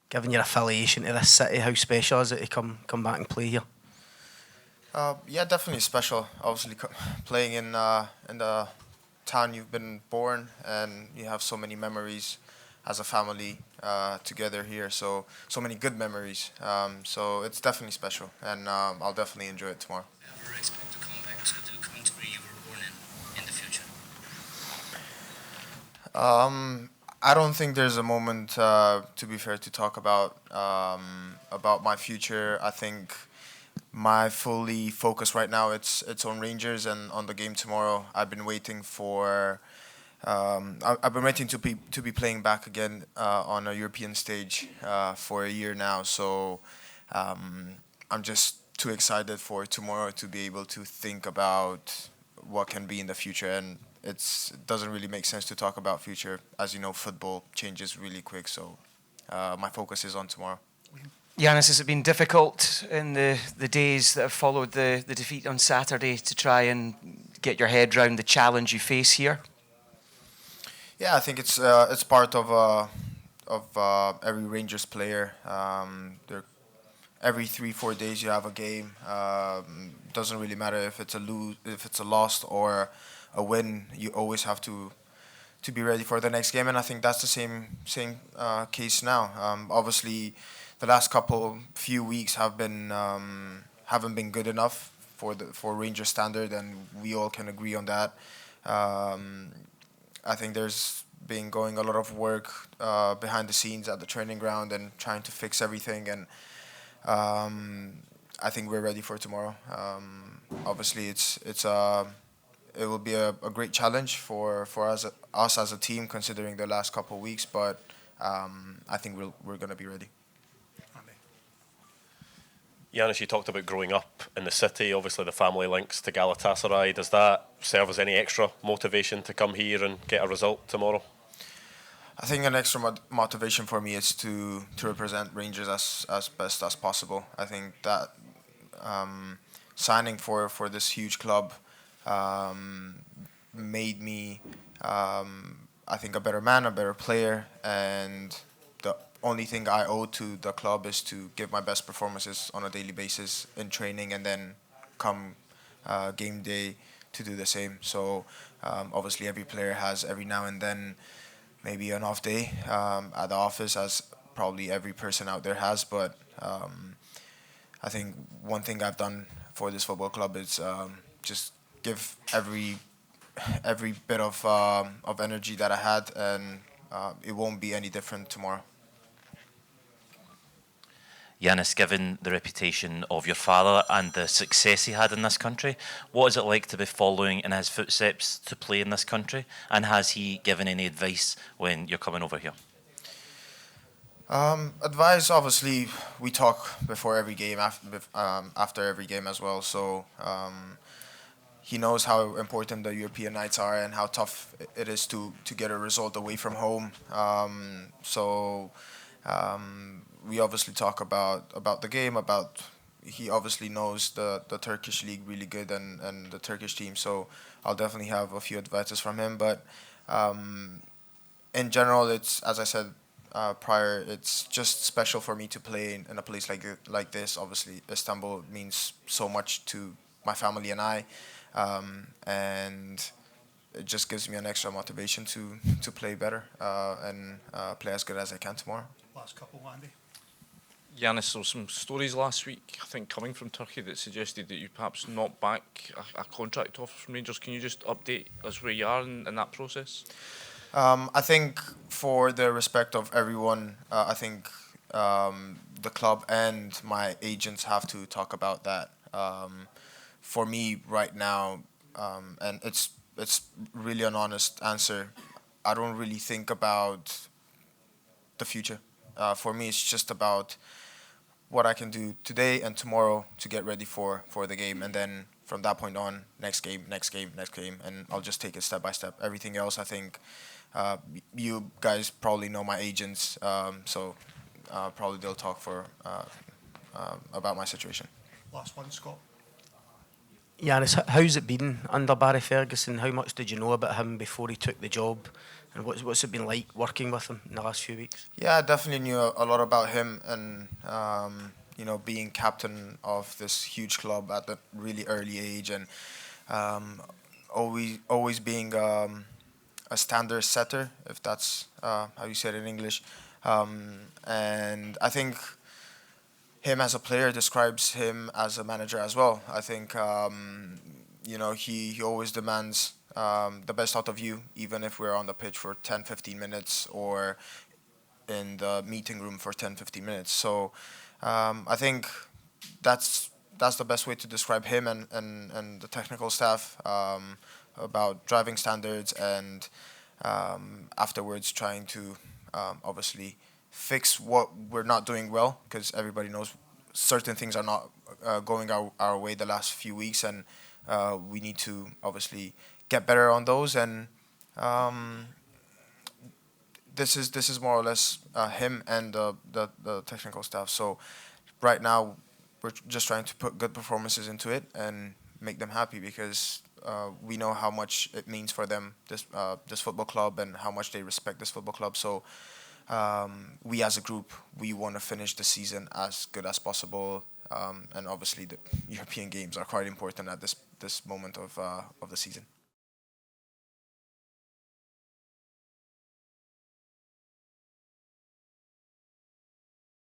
given your affiliation to this city, how special is it to come back and play here? Yeah, definitely special. Obviously, playing in the town you've been born, and you have so many memories as a family together here. So many good memories. So it's definitely special, and I'll definitely enjoy it tomorrow. Ever expect to come back to the country you were born in the future? I don't think there's a moment, to be fair, to talk about my future. I think my fully focus right now it's on Rangers and on the game tomorrow. I've been waiting for I've been waiting to be playing back again on a European stage for a year now. So I'm just too excited for tomorrow to be able to think about what can be in the future. And it doesn't really make sense to talk about future. As you know, football changes really quick. So my focus is on tomorrow. Ianis, has it been difficult in the days that have followed the defeat on Saturday to try and get your head round the challenge you face here? Yeah, I think it's part of every Rangers player. Every 3-4 days you have a game. Doesn't really matter if it's a loss or a win. You always have to be ready for the next game, and I think that's the same case now. Obviously, the last few weeks haven't been good enough for Ranger standard, and we all can agree on that. I think there's been going a lot of work behind the scenes at the training ground and trying to fix everything, and I think we're ready for tomorrow. Obviously, it will be a great challenge for us as a team, considering the last couple of weeks. But I think we're going to be ready. Ianis, you talked about growing up in the city, obviously the family links to Galatasaray. Does that serve as any extra motivation to come here and get a result tomorrow? I think an extra motivation for me is to represent Rangers as best as possible. I think that signing for this huge club made me, I think, a better man, a better player, and the only thing I owe to the club is to give my best performances on a daily basis in training, and then come game day to do the same. So obviously every player has every now and then maybe an off day at the office, as probably every person out there has. But I think one thing I've done for this football club is just give every bit of energy that I had, and it won't be any different tomorrow. Ianis, given the reputation of your father and the success he had in this country, what is it like to be following in his footsteps to play in this country? And has he given any advice when you're coming over here? Advice, obviously, we talk before every game, after every game as well. So he knows how important the European nights are and how tough it is to get a result away from home. We obviously talk about the game. He obviously knows the Turkish league really good, and the Turkish team. So I'll definitely have a few advices from him. But in general, it's, as I said prior, it's just special for me to play in a place like this. Obviously, Istanbul means so much to my family and I, and it just gives me an extra motivation to play better and play as good as I can tomorrow. Last couple, Andy. Ianis, there were some stories last week, I think, coming from Turkey that suggested that you perhaps knocked back a contract offer from Rangers. Can you just update us where you are in that process? I think, for the respect of everyone, I think the club and my agents have to talk about that. For me right now, and it's really an honest answer, I don't really think about the future. For me, it's just about what I can do today and tomorrow to get ready for the game, and then from that point on, next game, and I'll just take it step by step. Everything else, I think, you guys probably know my agents, so probably they'll talk about my situation. Last one, Scott. Ianis, how's it been under Barry Ferguson? How much did you know about him before he took the job? And what's it been like working with him in the last few weeks? Yeah, I definitely knew a lot about him, and being captain of this huge club at a really early age, and um, always being a standard setter, if that's how you say it in English. And I think him as a player describes him as a manager as well. I think he always demands the best out of you, even if we're on the pitch for 10, 15 minutes or in the meeting room for 10, 15 minutes. So I think that's the best way to describe him and the technical staff, about driving standards, and afterwards trying to obviously fix what we're not doing well, because everybody knows certain things are not going our way the last few weeks, and we need to obviously get better on those. And this is more or less him and the technical staff. So right now we're just trying to put good performances into it and make them happy, because we know how much it means for them, this football club, and how much they respect this football club. So we as a group, we want to finish the season as good as possible, and obviously the European games are quite important at this moment of the season.